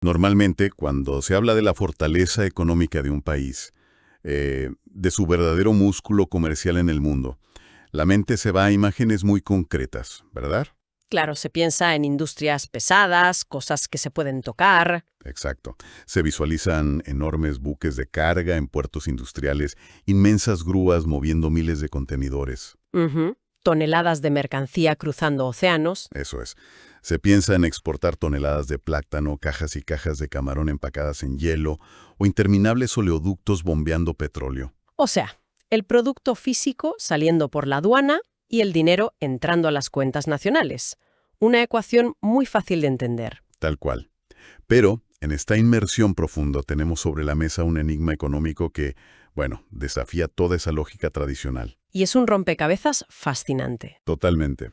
Normalmente, cuando se habla de la fortaleza económica de un país, de su verdadero músculo comercial en el mundo, la mente se va a imágenes muy concretas, ¿verdad? Claro, se piensa en industrias pesadas, cosas que se pueden tocar. Exacto. Se visualizan enormes buques de carga en puertos industriales, inmensas grúas moviendo miles de contenedores. Ujú. Toneladas de mercancía cruzando océanos. Eso es. Se piensa en exportar toneladas de plátano, cajas y cajas de camarón empacadas en hielo o interminables oleoductos bombeando petróleo. O sea, el producto físico saliendo por la aduana y el dinero entrando a las cuentas nacionales. Una ecuación muy fácil de entender. Tal cual. Pero, en esta inmersión profunda tenemos sobre la mesa un enigma económico que, bueno, desafía toda esa lógica tradicional. Y es un rompecabezas fascinante. Totalmente.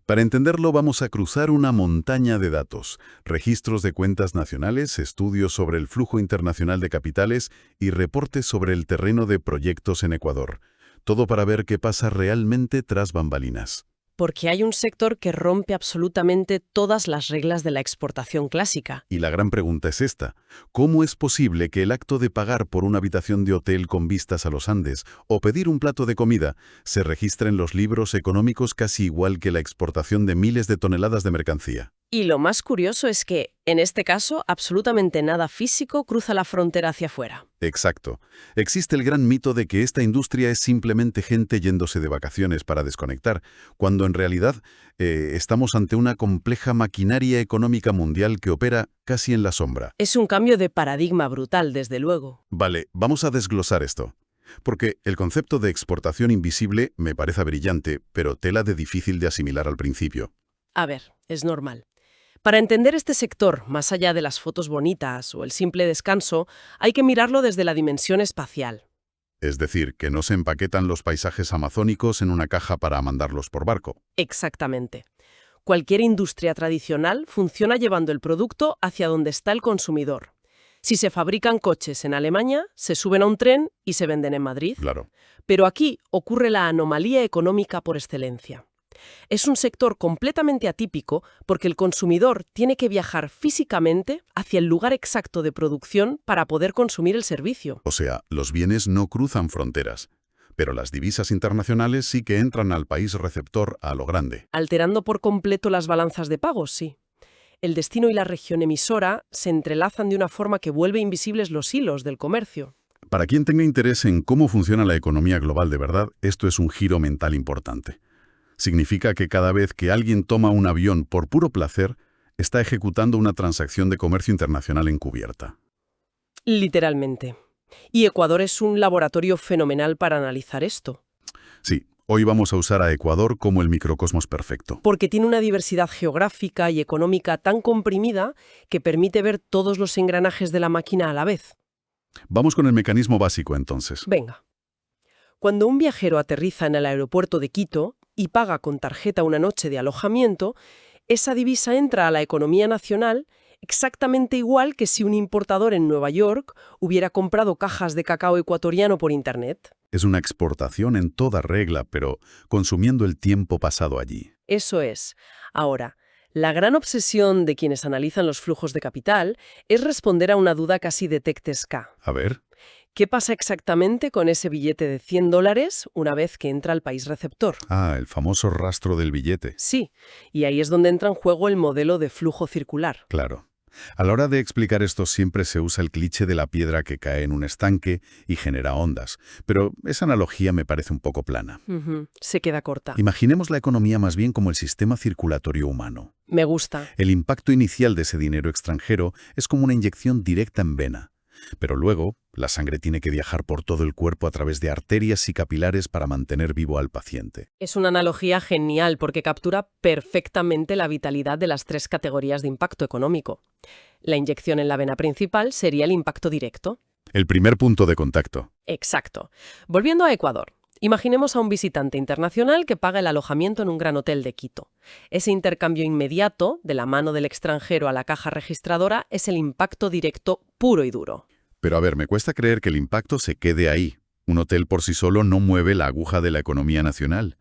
Para entenderlo vamos a cruzar una montaña de datos, registros de cuentas nacionales, estudios sobre el flujo internacional de capitales y reportes sobre el terreno de proyectos en Ecuador. Todo para ver qué pasa realmente tras bambalinas. Porque hay un sector que rompe absolutamente todas las reglas de la exportación clásica. Y la gran pregunta es esta: ¿cómo es posible que el acto de pagar por una habitación de hotel con vistas a los Andes o pedir un plato de comida se registre en los libros económicos casi igual que la exportación de miles de toneladas de mercancía? Y lo más curioso es que, en este caso, absolutamente nada físico cruza la frontera hacia afuera. Exacto. Existe el gran mito de que esta industria es simplemente gente yéndose de vacaciones para desconectar, cuando en realidad estamos ante una compleja maquinaria económica mundial que opera casi en la sombra. Es un cambio de paradigma brutal, desde luego. Vale, vamos a desglosar esto. Porque el concepto de exportación invisible me parece brillante, pero tela de difícil de asimilar al principio. A ver, es normal. Para entender este sector, más allá de las fotos bonitas o el simple descanso, hay que mirarlo desde la dimensión espacial. Es decir, que no se empaquetan los paisajes amazónicos en una caja para mandarlos por barco. Exactamente. Cualquier industria tradicional funciona llevando el producto hacia donde está el consumidor. Si se fabrican coches en Alemania, se suben a un tren y se venden en Madrid. Claro. Pero aquí ocurre la anomalía económica por excelencia. Es un sector completamente atípico porque el consumidor tiene que viajar físicamente hacia el lugar exacto de producción para poder consumir el servicio. O sea, los bienes no cruzan fronteras, pero las divisas internacionales sí que entran al país receptor a lo grande. Alterando por completo las balanzas de pagos, sí. El destino y la región emisora se entrelazan de una forma que vuelve invisibles los hilos del comercio. Para quien tenga interés en cómo funciona la economía global de verdad, esto es un giro mental importante. Significa que cada vez que alguien toma un avión por puro placer, está ejecutando una transacción de comercio internacional encubierta. Literalmente. Y Ecuador es un laboratorio fenomenal para analizar esto, Sí, hoy vamos a usar a Ecuador como el microcosmos perfecto. porque tiene una diversidad geográfica y económica tan comprimida que permite ver todos los engranajes de la máquina a la vez. Vamos con el mecanismo básico entonces. Venga. Cuando un viajero aterriza en el aeropuerto de Quito y paga con tarjeta una noche de alojamiento, esa divisa entra a la economía nacional exactamente igual que si un importador en Nueva York hubiera comprado cajas de cacao ecuatoriano por Internet. Es una exportación en toda regla, pero consumiendo el tiempo pasado allí. Eso es. Ahora, la gran obsesión de quienes analizan los flujos de capital es responder a una duda casi de Tech-K. A ver, ¿Qué pasa exactamente con ese billete de $100 una vez que entra al país receptor? el famoso rastro del billete. Sí, y ahí es donde entra en juego el modelo de flujo circular. Claro. A la hora de explicar esto siempre se usa el cliché de la piedra que cae en un estanque y genera ondas, pero esa analogía me parece un poco plana. Ujú, se queda corta. Imaginemos la economía más bien como el sistema circulatorio humano. Me gusta. El impacto inicial de ese dinero extranjero es como una inyección directa en vena. Pero luego, la sangre tiene que viajar por todo el cuerpo a través de arterias y capilares para mantener vivo al paciente. Es una analogía genial porque captura perfectamente la vitalidad de las tres categorías de impacto económico. La inyección en la vena principal sería el impacto directo. El primer punto de contacto. Exacto. Volviendo a Ecuador. Imaginemos a un visitante internacional que paga el alojamiento en un gran hotel de Quito. Ese intercambio inmediato, de la mano del extranjero a la caja registradora, es el impacto directo puro y duro. Pero a ver, me cuesta creer que el impacto se quede ahí. Un hotel por sí solo no mueve la aguja de la economía nacional.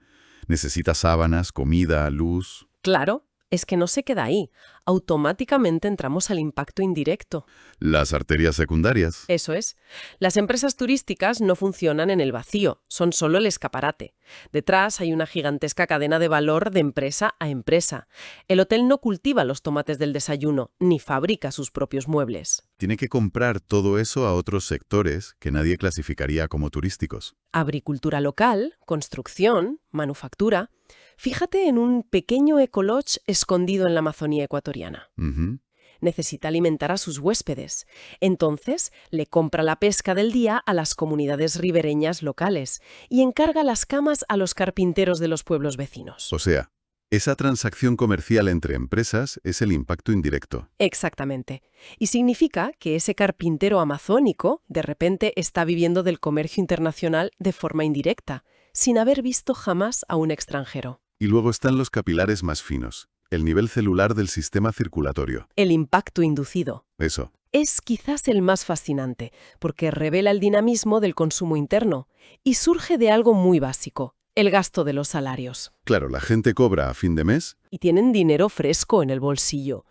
Necesita sábanas, comida, luz. Claro, es que no se queda ahí. Automáticamente entramos al impacto indirecto. Las arterias secundarias. Eso es. Las empresas turísticas no funcionan en el vacío, son solo el escaparate. Detrás hay una gigantesca cadena de valor de empresa a empresa. El hotel no cultiva los tomates del desayuno, ni fabrica sus propios muebles. Tiene que comprar todo eso a otros sectores que nadie clasificaría como turísticos. Agricultura local, construcción, manufactura. Fíjate en un pequeño ecolodge escondido en la Amazonía ecuatoriana. Ujú. Necesita alimentar a sus huéspedes. Entonces, le compra la pesca del día a las comunidades ribereñas locales y encarga las camas a los carpinteros de los pueblos vecinos. O sea, esa transacción comercial entre empresas es el impacto indirecto. Exactamente. Y significa que ese carpintero amazónico de repente está viviendo del comercio internacional de forma indirecta, sin haber visto jamás a un extranjero. Y luego están los capilares más finos, el nivel celular del sistema circulatorio. El impacto inducido Eso. es quizás el más fascinante, porque revela el dinamismo del consumo interno y surge de algo muy básico, el gasto de los salarios. Claro, la gente cobra a fin de mes. Y tienen dinero fresco en el bolsillo.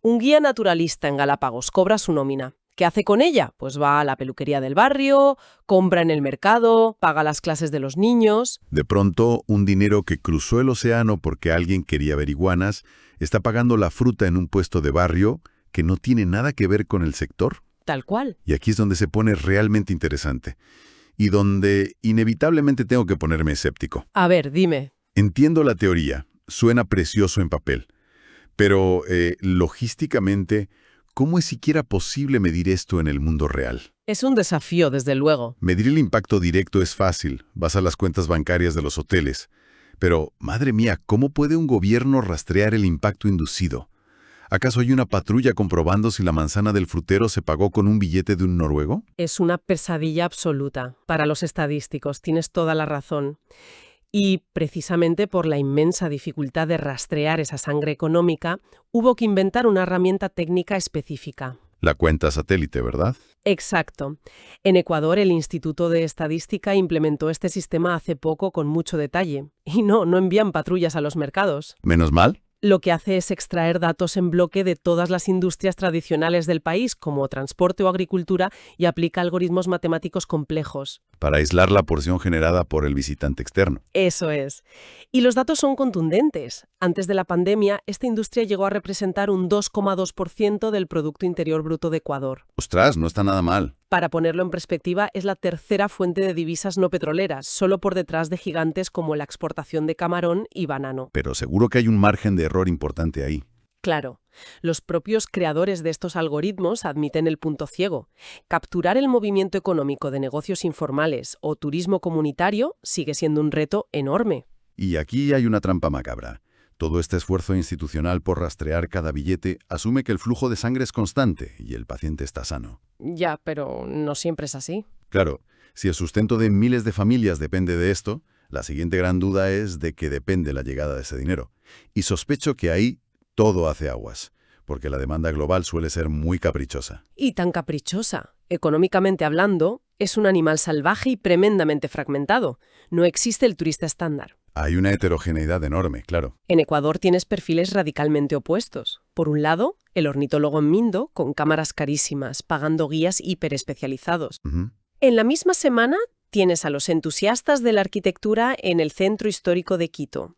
Un guía naturalista en Galápagos cobra su nómina. ¿Qué hace con ella? Pues va a la peluquería del barrio, compra en el mercado, paga las clases de los niños. De pronto, un dinero que cruzó el océano porque alguien quería ver iguanas, está pagando la fruta en un puesto de barrio que no tiene nada que ver con el sector. Tal cual. Y aquí es donde se pone realmente interesante. Y donde inevitablemente tengo que ponerme escéptico. A ver, dime. Entiendo la teoría, suena precioso en papel, pero logísticamente, ¿cómo es siquiera posible medir esto en el mundo real? Es un desafío, desde luego. Medir el impacto directo es fácil, vas a las cuentas bancarias de los hoteles. Pero, madre mía, ¿cómo puede un gobierno rastrear el impacto inducido? ¿Acaso hay una patrulla comprobando si la manzana del frutero se pagó con un billete de un noruego? Es una pesadilla absoluta para los estadísticos, tienes toda la razón. Y precisamente por la inmensa dificultad de rastrear esa sangre económica, hubo que inventar una herramienta técnica específica. La cuenta satélite, ¿verdad? Exacto. En Ecuador, el Instituto de Estadística implementó este sistema hace poco con mucho detalle. Y no envían patrullas a los mercados. Menos mal. Lo que hace es extraer datos en bloque de todas las industrias tradicionales del país, como transporte o agricultura, y aplica algoritmos matemáticos complejos. Para aislar la porción generada por el visitante externo. Eso es. Y los datos son contundentes. Antes de la pandemia, esta industria llegó a representar un 2,2% del Producto Interior Bruto de Ecuador. Ostras, no está nada mal. Para ponerlo en perspectiva, es la tercera fuente de divisas no petroleras, solo por detrás de gigantes como la exportación de camarón y banano. Pero seguro que hay un margen de error importante ahí. Claro, los propios creadores de estos algoritmos admiten el punto ciego. Capturar el movimiento económico de negocios informales o turismo comunitario sigue siendo un reto enorme. Y aquí hay una trampa macabra. Todo este esfuerzo institucional por rastrear cada billete asume que el flujo de sangre es constante y el paciente está sano. Ya, pero no siempre es así. Claro, si el sustento de miles de familias depende de esto, la siguiente gran duda es de qué depende la llegada de ese dinero. Y sospecho que ahí todo hace aguas, porque la demanda global suele ser muy caprichosa. Y tan caprichosa. Económicamente hablando, es un animal salvaje y tremendamente fragmentado. No existe el turista estándar. Hay una heterogeneidad enorme, claro. En Ecuador tienes perfiles radicalmente opuestos. Por un lado, el ornitólogo en Mindo, con cámaras carísimas, pagando guías hiperespecializados. Ujú. En la misma semana, tienes a los entusiastas de la arquitectura en el centro histórico de Quito.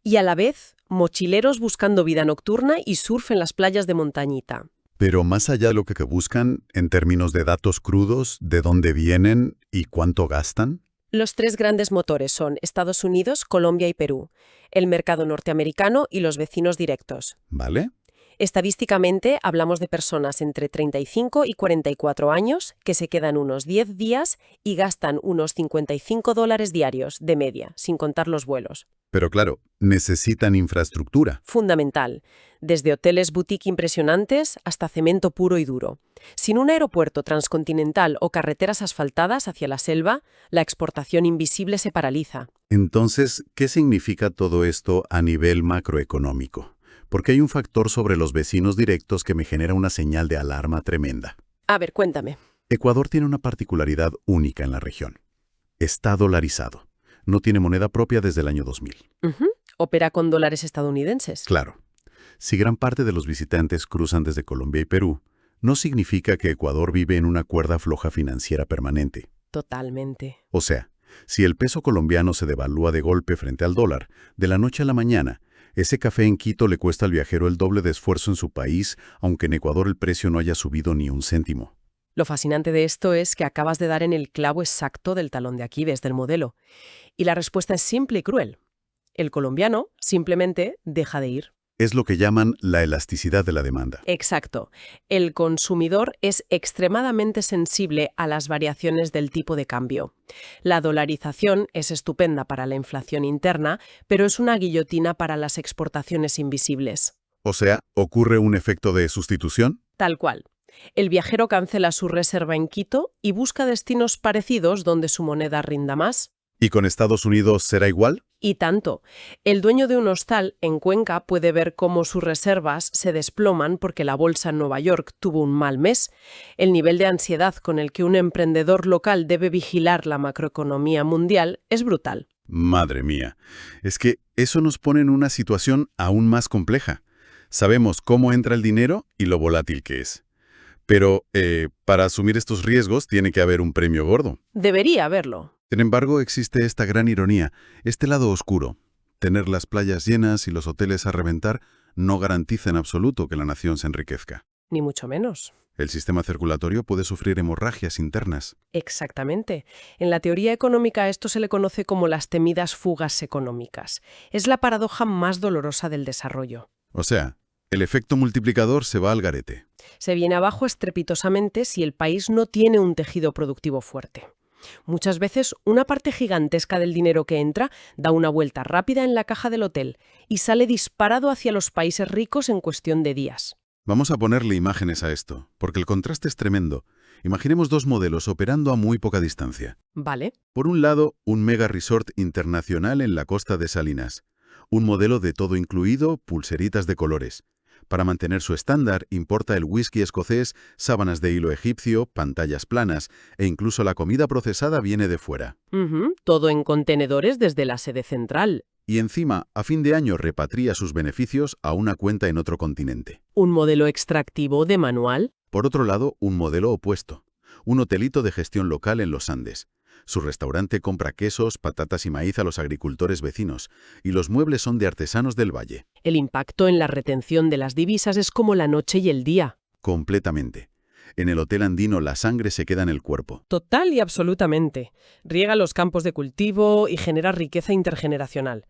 Y a la vez, mochileros buscando vida nocturna y surf en las playas de Montañita. Pero más allá de lo que buscan, en términos de datos crudos, de dónde vienen y cuánto gastan. Los tres grandes motores son Estados Unidos, Colombia y Perú, el mercado norteamericano y los vecinos directos. ¿Vale? Estadísticamente, hablamos de personas entre 35 y 44 años que se quedan unos 10 días y gastan unos $55 diarios, de media, sin contar los vuelos. Pero claro, necesitan infraestructura. Fundamental, desde hoteles boutique impresionantes hasta cemento puro y duro. Sin un aeropuerto transcontinental o carreteras asfaltadas hacia la selva, la exportación invisible se paraliza. Entonces, ¿qué significa todo esto a nivel macroeconómico? Porque hay un factor sobre los vecinos directos que me genera una señal de alarma tremenda. A ver, cuéntame. Ecuador tiene una particularidad única en la región. Está dolarizado. No tiene moneda propia desde el año 2000. Opera con dólares estadounidenses. Claro. Si gran parte de los visitantes cruzan desde Colombia y Perú, no significa que Ecuador vive en una cuerda floja financiera permanente. Totalmente. O sea, si el peso colombiano se devalúa de golpe frente al dólar, de la noche a la mañana, ese café en Quito le cuesta al viajero el doble de esfuerzo en su país, aunque en Ecuador el precio no haya subido ni un céntimo. Lo fascinante de esto es que acabas de dar en el clavo exacto del talón de Aquiles del modelo. Y la respuesta es simple y cruel. El colombiano simplemente deja de ir. Es lo que llaman la elasticidad de la demanda. Exacto. El consumidor es extremadamente sensible a las variaciones del tipo de cambio. La dolarización es estupenda para la inflación interna, pero es una guillotina para las exportaciones invisibles. O sea, ¿ocurre un efecto de sustitución? Tal cual. El viajero cancela su reserva en Quito y busca destinos parecidos donde su moneda rinda más. ¿Y con Estados Unidos será igual? Y tanto. El dueño de un hostal en Cuenca puede ver cómo sus reservas se desploman porque la bolsa en Nueva York tuvo un mal mes. El nivel de ansiedad con el que un emprendedor local debe vigilar la macroeconomía mundial es brutal. Madre mía, es que eso nos pone en una situación aún más compleja. Sabemos cómo entra el dinero y lo volátil que es. Pero para asumir estos riesgos tiene que haber un premio gordo. Debería haberlo. Sin embargo, existe esta gran ironía, este lado oscuro. Tener las playas llenas y los hoteles a reventar no garantiza en absoluto que la nación se enriquezca. Ni mucho menos. El sistema circulatorio puede sufrir hemorragias internas. Exactamente. En la teoría económica a esto se le conoce como las temidas fugas económicas. Es la paradoja más dolorosa del desarrollo. O sea, el efecto multiplicador se va al garete. Se viene abajo estrepitosamente si el país no tiene un tejido productivo fuerte. Muchas veces, una parte gigantesca del dinero que entra da una vuelta rápida en la caja del hotel y sale disparado hacia los países ricos en cuestión de días. Vamos a ponerle imágenes a esto, porque el contraste es tremendo. Imaginemos dos modelos operando a muy poca distancia. Vale. Por un lado, un mega resort internacional en la costa de Salinas. Un modelo de todo incluido, pulseritas de colores. Para mantener su estándar, importa el whisky escocés, sábanas de hilo egipcio, pantallas planas e incluso la comida procesada viene de fuera. Todo en contenedores desde la sede central. Y encima, a fin de año repatria sus beneficios a una cuenta en otro continente. ¿Un modelo extractivo de manual? Por otro lado, un modelo opuesto. Un hotelito de gestión local en los Andes. Su restaurante compra quesos, patatas y maíz a los agricultores vecinos, y los muebles son de artesanos del valle. El impacto en la retención de las divisas es como la noche y el día. Completamente. En el hotel andino la sangre se queda en el cuerpo. Total y absolutamente. Riega los campos de cultivo y genera riqueza intergeneracional.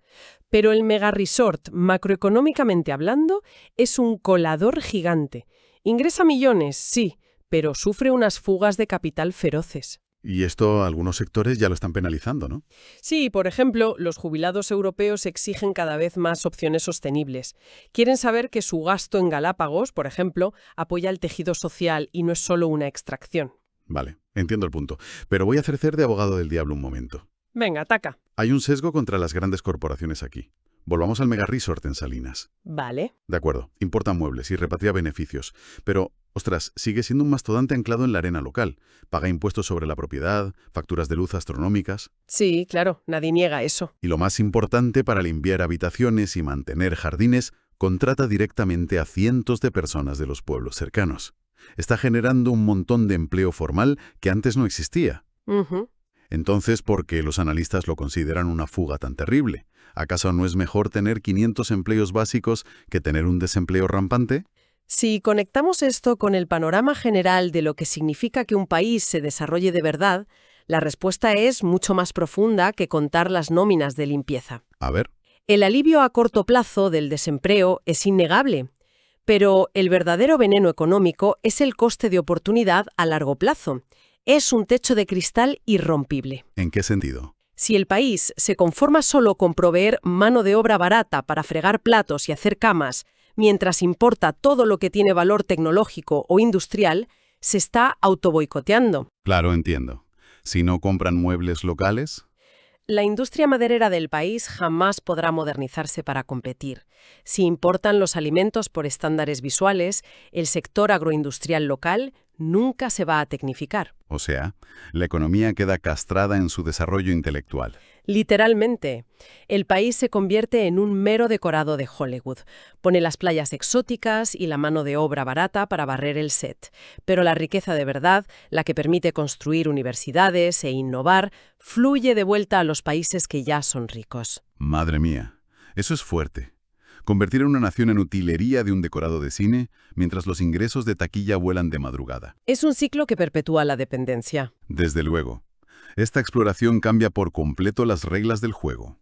Pero el mega resort, macroeconómicamente hablando, es un colador gigante. Ingresa millones, sí, pero sufre unas fugas de capital feroces. Y esto algunos sectores ya lo están penalizando, ¿no? Sí, por ejemplo, los jubilados europeos exigen cada vez más opciones sostenibles. Quieren saber que su gasto en Galápagos, por ejemplo, apoya el tejido social y no es solo una extracción. Vale, entiendo el punto. Pero voy a hacer de abogado del diablo un momento. Venga, ataca. Hay un sesgo contra las grandes corporaciones aquí. Volvamos al mega resort en Salinas. Vale. De acuerdo, importa muebles y repatria beneficios. Pero, ostras, sigue siendo un mastodonte anclado en la arena local. Paga impuestos sobre la propiedad, facturas de luz astronómicas. Sí, claro, nadie niega eso. Y lo más importante, para limpiar habitaciones y mantener jardines, contrata directamente a cientos de personas de los pueblos cercanos. Está generando un montón de empleo formal que antes no existía. Entonces, ¿por qué los analistas lo consideran una fuga tan terrible? ¿Acaso no es mejor tener 500 empleos básicos que tener un desempleo rampante? Si conectamos esto con el panorama general de lo que significa que un país se desarrolle de verdad, la respuesta es mucho más profunda que contar las nóminas de limpieza. A ver. El alivio a corto plazo del desempleo es innegable, pero el verdadero veneno económico es el coste de oportunidad a largo plazo. Es un techo de cristal irrompible. ¿En qué sentido? Si el país se conforma solo con proveer mano de obra barata para fregar platos y hacer camas, mientras importa todo lo que tiene valor tecnológico o industrial, se está autoboicoteando. Claro, entiendo. Si no compran muebles locales... La industria maderera del país jamás podrá modernizarse para competir. Si importan los alimentos por estándares visuales, el sector agroindustrial local nunca se va a tecnificar. O sea, la economía queda castrada en su desarrollo intelectual. Literalmente, el país se convierte en un mero decorado de Hollywood. Pone las playas exóticas y la mano de obra barata para barrer el set. Pero la riqueza de verdad, la que permite construir universidades e innovar, fluye de vuelta a los países que ya son ricos. Madre mía, eso es fuerte. Convertir a una nación en utilería de un decorado de cine, mientras los ingresos de taquilla vuelan de madrugada. Es un ciclo que perpetúa la dependencia. Desde luego. Esta exploración cambia por completo las reglas del juego.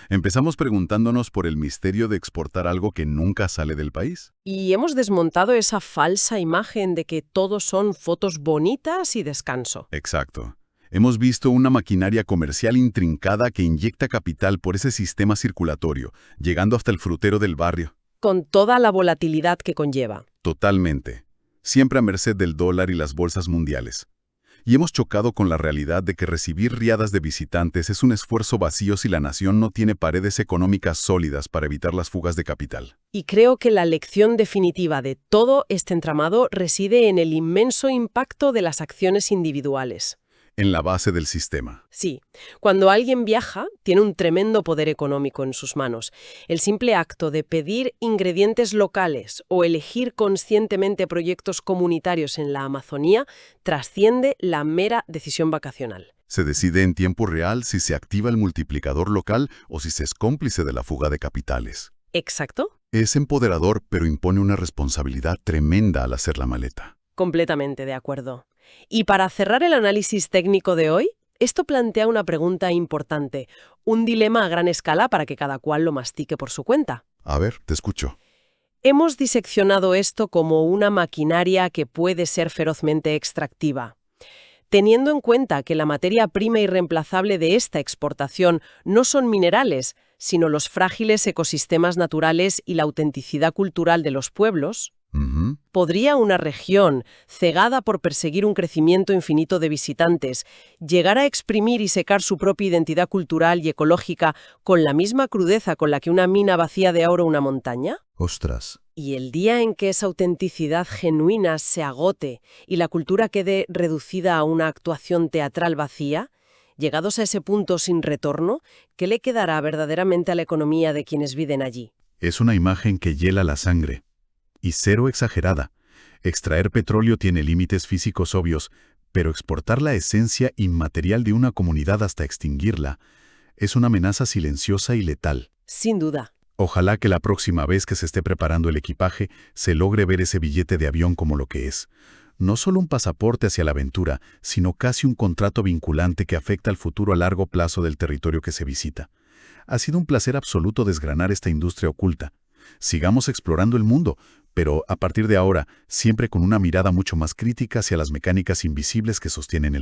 Empezamos preguntándonos por el misterio de exportar algo que nunca sale del país. Y hemos desmontado esa falsa imagen de que todo son fotos bonitas y descanso. Exacto. Hemos visto una maquinaria comercial intrincada que inyecta capital por ese sistema circulatorio, llegando hasta el frutero del barrio. Con toda la volatilidad que conlleva. Totalmente. Siempre a merced del dólar y las bolsas mundiales. Y hemos chocado con la realidad de que recibir riadas de visitantes es un esfuerzo vacío si la nación no tiene paredes económicas sólidas para evitar las fugas de capital. Y creo que la lección definitiva de todo este entramado reside en el inmenso impacto de las acciones individuales. En la base del sistema. Sí, cuando alguien viaja, tiene un tremendo poder económico en sus manos. El simple acto de pedir ingredientes locales o elegir conscientemente proyectos comunitarios en la Amazonía trasciende la mera decisión vacacional. Se decide en tiempo real si se activa el multiplicador local o si se es cómplice de la fuga de capitales. ¿Exacto? Es empoderador, pero impone una responsabilidad tremenda al hacer la maleta. Completamente de acuerdo. Y para cerrar el análisis técnico de hoy, esto plantea una pregunta importante, un dilema a gran escala para que cada cual lo mastique por su cuenta. A ver, te escucho. Hemos diseccionado esto como una maquinaria que puede ser ferozmente extractiva. Teniendo en cuenta que la materia prima irreemplazable de esta exportación no son minerales, sino los frágiles ecosistemas naturales y la autenticidad cultural de los pueblos, ¿podría una región, cegada por perseguir un crecimiento infinito de visitantes, llegar a exprimir y secar su propia identidad cultural y ecológica con la misma crudeza con la que una mina vacía de oro una montaña? Ostras. Y el día en que esa autenticidad genuina se agote y la cultura quede reducida a una actuación teatral vacía, llegados a ese punto sin retorno, ¿qué le quedará verdaderamente a la economía de quienes viven allí? Es una imagen que hiela la sangre. Y cero exagerada. Extraer petróleo tiene límites físicos obvios, pero exportar la esencia inmaterial de una comunidad hasta extinguirla es una amenaza silenciosa y letal. Sin duda. Ojalá que la próxima vez que se esté preparando el equipaje se logre ver ese billete de avión como lo que es. No solo un pasaporte hacia la aventura, sino casi un contrato vinculante que afecta al futuro a largo plazo del territorio que se visita. Ha sido un placer absoluto desgranar esta industria oculta. Sigamos explorando el mundo, pero a partir de ahora, siempre con una mirada mucho más crítica hacia las mecánicas invisibles que sostienen el